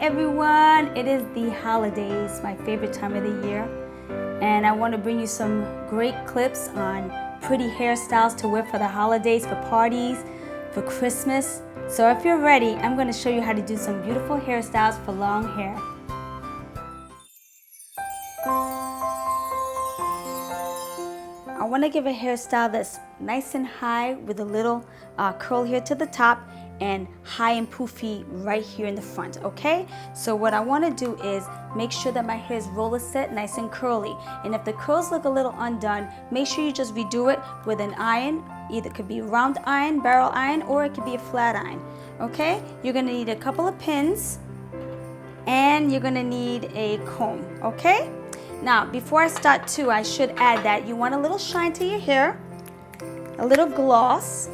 everyone, it is the holidays, my favorite time of the year, and I want to bring you some great clips on pretty hairstyles to wear for the holidays, for parties, for Christmas. So if you're ready, I'm going to show you how to do some beautiful hairstyles for long hair. I want to give a hairstyle that's nice and high with a little curl here to the top and high and poofy right here in the front, okay? So what I want to do is make sure that my hair is roller set, nice and curly. And if the curls look a little undone, make sure you just redo it with an iron. Either it could be a round iron, barrel iron, or it could be a flat iron, okay? You're going to need a couple of pins and you're going to need a comb, okay? Now, before I start too, I should add that you want a little shine to your hair, a little gloss.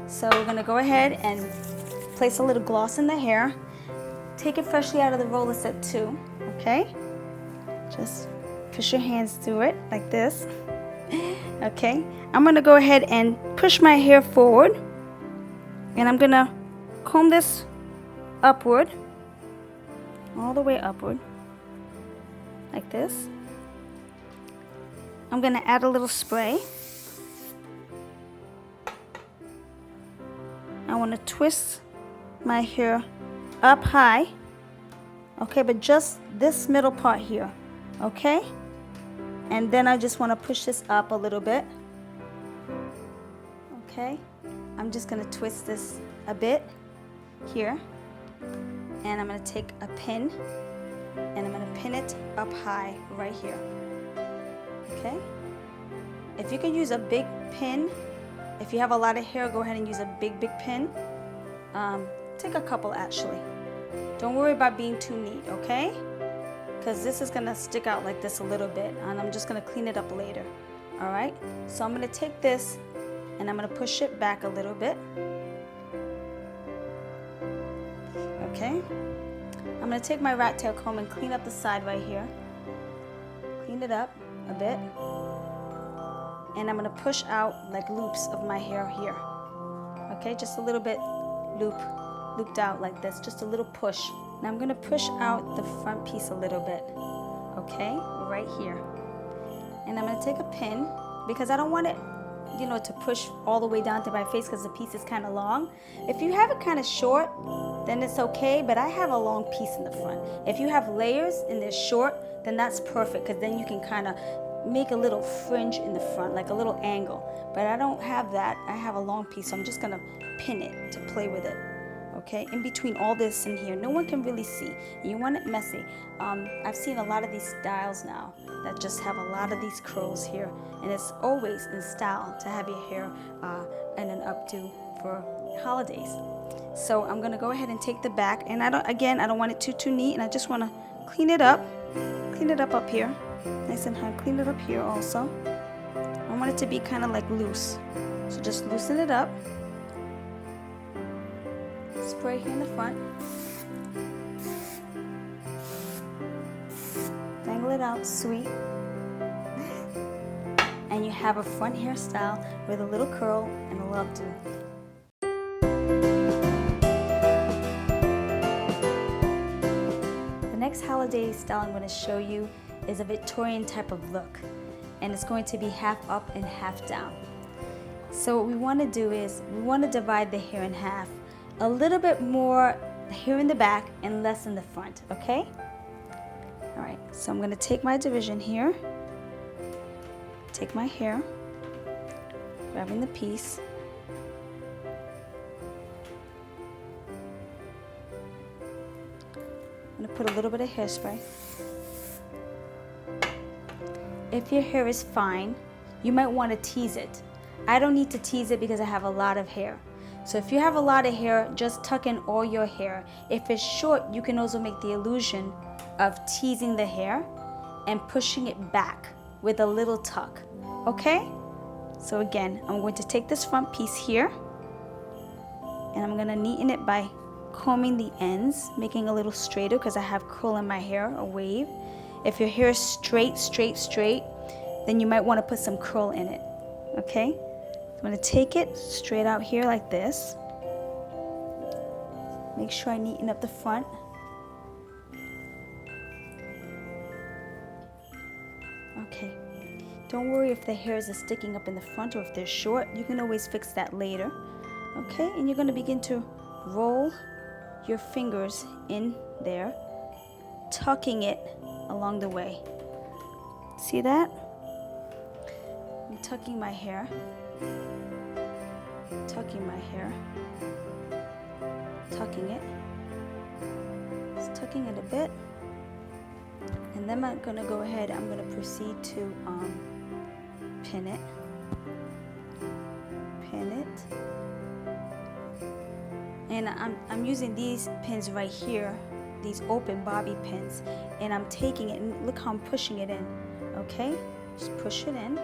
So we're going to go ahead and place a little gloss in the hair. Take it freshly out of the roller set too, okay? Just push your hands through it like this. Okay, I'm going to go ahead and push my hair forward. And I'm going to comb this upward, all the way upward, like this. I'm going to add a little spray. I want to twist my hair up high, okay, but just this middle part here, okay? And then I just want to push this up a little bit, okay? I'm just going to twist this a bit here, and I'm going to take a pin, and I'm going to pin it up high right here, okay? If you can use a big pin, if you have a lot of hair, go ahead and use a big pin. Take a couple actually. Don't worry about being too neat, okay? Because this is going to stick out like this a little bit, and I'm just going to clean it up later. All right? So I'm going to take this and I'm going to push it back a little bit. Okay? I'm going to take my rat tail comb and clean up the side right here. Clean it up a bit. And I'm going to push out like loops of my hair here. Okay, just a little bit looped out like this, just a little push. Now I'm going to push out the front piece a little bit, okay, right here. And I'm going to take a pin because I don't want it, you know, to push all the way down to my face because the piece is kind of long. If you have it kind of short, then it's okay, but I have a long piece in the front. If you have layers and they're short, then that's perfect because then you can kind of make a little fringe in the front, like a little angle. But I don't have that. I have a long piece, so I'm just gonna pin it to play with it. Okay, in between all this and here, no one can really see. You want it messy. I've seen a lot of these styles now that just have a lot of these curls here, and it's always in style to have your hair in an updo for holidays. So I'm gonna go ahead and take the back, and I don't want it too neat, and I just want to clean it up up here. Nice and high. Clean it up here also. I want it to be kind of like loose. So just loosen it up. Spray here in the front. Dangle it out, sweet. And you have a front hairstyle with a little curl and a little updo. The next holiday style I'm going to show you is a Victorian type of look, and it's going to be half up and half down. So what we want to do is we want to divide the hair in half, a little bit more here in the back and less in the front, okay? All right, so I'm going to take my division here, take my hair, grabbing the piece, I'm going to put a little bit of hairspray. If your hair is fine, you might want to tease it. I don't need to tease it because I have a lot of hair. So if you have a lot of hair, just tuck in all your hair. If it's short, you can also make the illusion of teasing the hair and pushing it back with a little tuck, okay? So again, I'm going to take this front piece here and I'm going to neaten it by combing the ends, making a little straighter because I have curl in my hair, a wave. If your hair is straight, then you might want to put some curl in it, okay? I'm going to take it straight out here like this. Make sure I neaten up the front. Don't worry if the hairs are sticking up in the front or if they're short. You can always fix that later. Okay, and you're going to begin to roll your fingers in there, tucking it along the way. See that? I'm tucking my hair, tucking my hair, tucking it, just tucking it a bit, and then I'm going to go ahead, I'm going to proceed to pin it, and I'm using these pins right here, these open bobby pins, and I'm taking it, and look how I'm pushing it in, okay? Just push it in.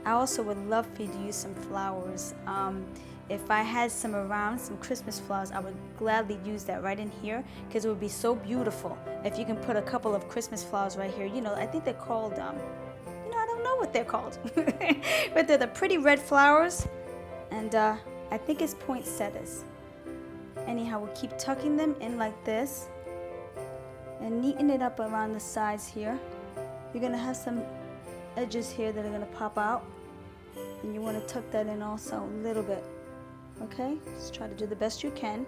I also would love for you to use some flowers. If I had some around, some Christmas flowers, I would gladly use that right in here because it would be so beautiful. If you can put a couple of Christmas flowers right here, you know, I think they're called, I don't know what they're called, but they're the pretty red flowers, and I think it's poinsettias. Anyhow, we'll keep tucking them in like this and neaten it up around the sides here. You're gonna have some edges here that are going to pop out, and you want to tuck that in also a little bit. Okay, just try to do the best you can.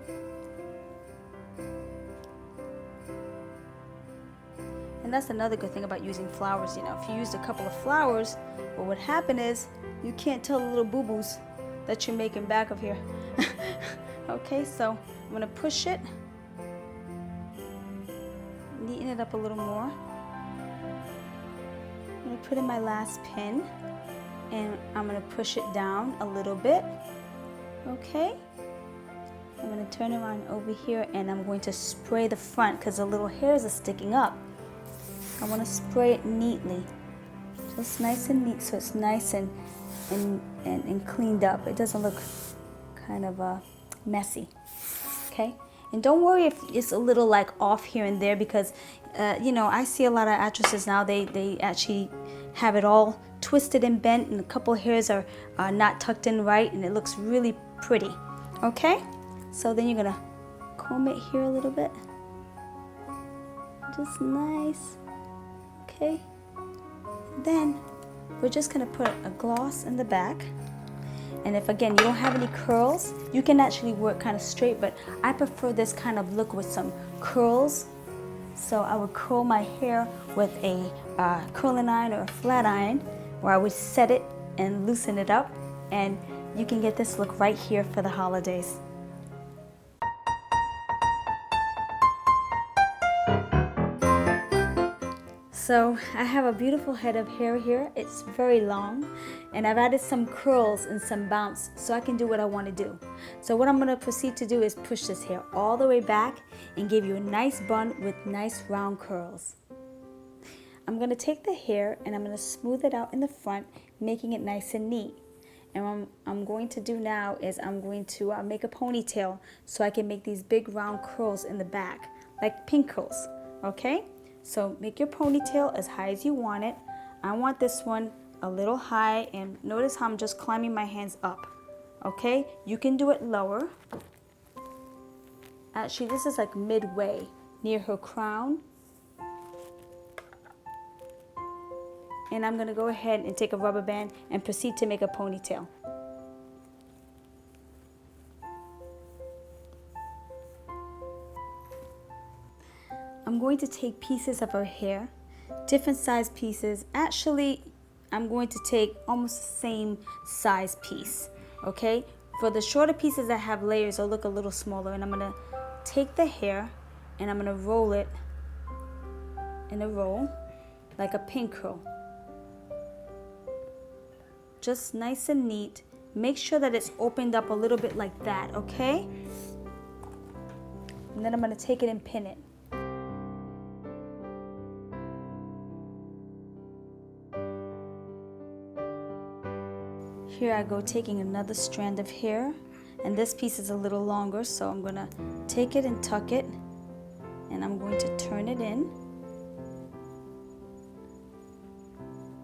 And that's another good thing about using flowers. You know, if you used a couple of flowers, what would happen is you can't tell the little boo-boos that you're making back of here. Okay, so I'm going to push it, neaten it up a little more. I'm going to put in my last pin, and I'm going to push it down a little bit. Okay, I'm going to turn around over here, and I'm going to spray the front because the little hairs are sticking up. I want to spray it neatly, just nice and neat, so it's nice and cleaned up. It doesn't look kind of messy. Okay, and don't worry if it's a little like off here and there, because you know, I see a lot of actresses now, they actually have it all twisted and bent, and a couple of hairs are not tucked in right, and it looks really pretty. Okay, so then you're gonna comb it here a little bit, just nice. Okay, then we're just gonna put a gloss in the back. And if again you don't have any curls, you can actually work kind of straight, but I prefer this kind of look with some curls. So I would curl my hair with a curling iron or a flat iron, where I would set it and loosen it up, and you can get this look right here for the holidays. So I have a beautiful head of hair here. It's very long, and I've added some curls and some bounce so I can do what I want to do. So what I'm going to proceed to do is push this hair all the way back and give you a nice bun with nice round curls. I'm going to take the hair and I'm going to smooth it out in the front, making it nice and neat. And what I'm going to do now is I'm going to make a ponytail so I can make these big round curls in the back, like pink curls, okay? So make your ponytail as high as you want it. I want this one a little high, and notice how I'm just climbing my hands up, okay? You can do it lower. Actually, this is like midway near her crown. And I'm gonna go ahead and take a rubber band and proceed to make a ponytail. I'm going to take pieces of her hair, different size pieces. Actually, I'm going to take almost the same size piece, okay? For the shorter pieces that have layers, they'll look a little smaller, and I'm gonna take the hair and I'm gonna roll it in a roll, like a pin curl. Just nice and neat. Make sure that it's opened up a little bit like that, okay? And then I'm gonna take it and pin it. Here I go, taking another strand of hair, and this piece is a little longer, so I'm gonna take it and tuck it, and I'm going to turn it in,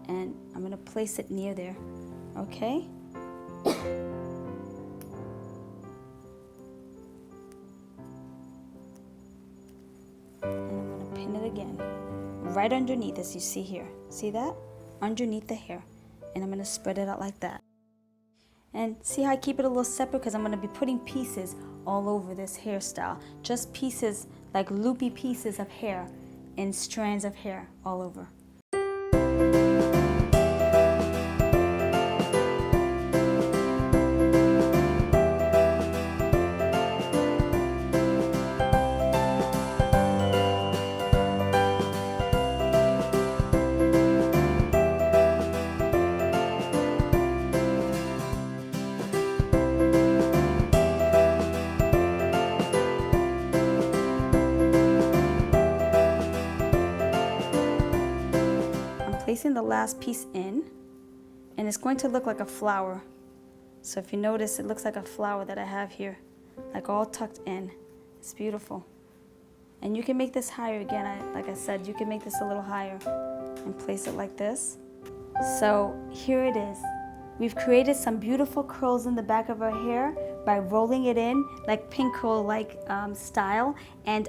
and I'm gonna place it near there, okay? And I'm gonna pin it again, right underneath, as you see here. See that? Underneath the hair. And I'm going to spread it out like that. And see how I keep it a little separate? Because I'm going to be putting pieces all over this hairstyle. Just pieces, like loopy pieces of hair and strands of hair all over. Placing the last piece in, and it's going to look like a flower. So if you notice, it looks like a flower that I have here, like all tucked in. It's beautiful. And you can make this higher again. Like I said, you can make this a little higher and place it like this. So here it is. We've created some beautiful curls in the back of our hair by rolling it in like pin curl like style, and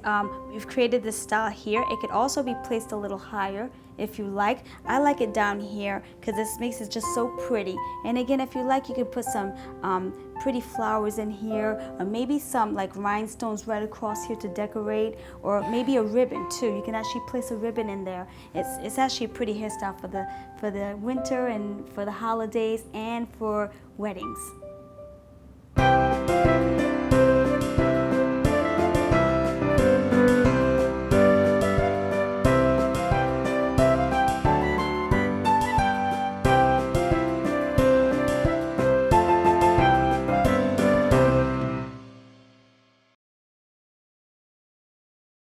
we've created this style here. It could also be placed a little higher if you like. I like it down here because this makes it just so pretty. And again, if you like, you could put some pretty flowers in here, or maybe some like rhinestones right across here to decorate, or maybe a ribbon too. You can actually place a ribbon in there. It's actually a pretty hairstyle for the winter and for the holidays and for weddings.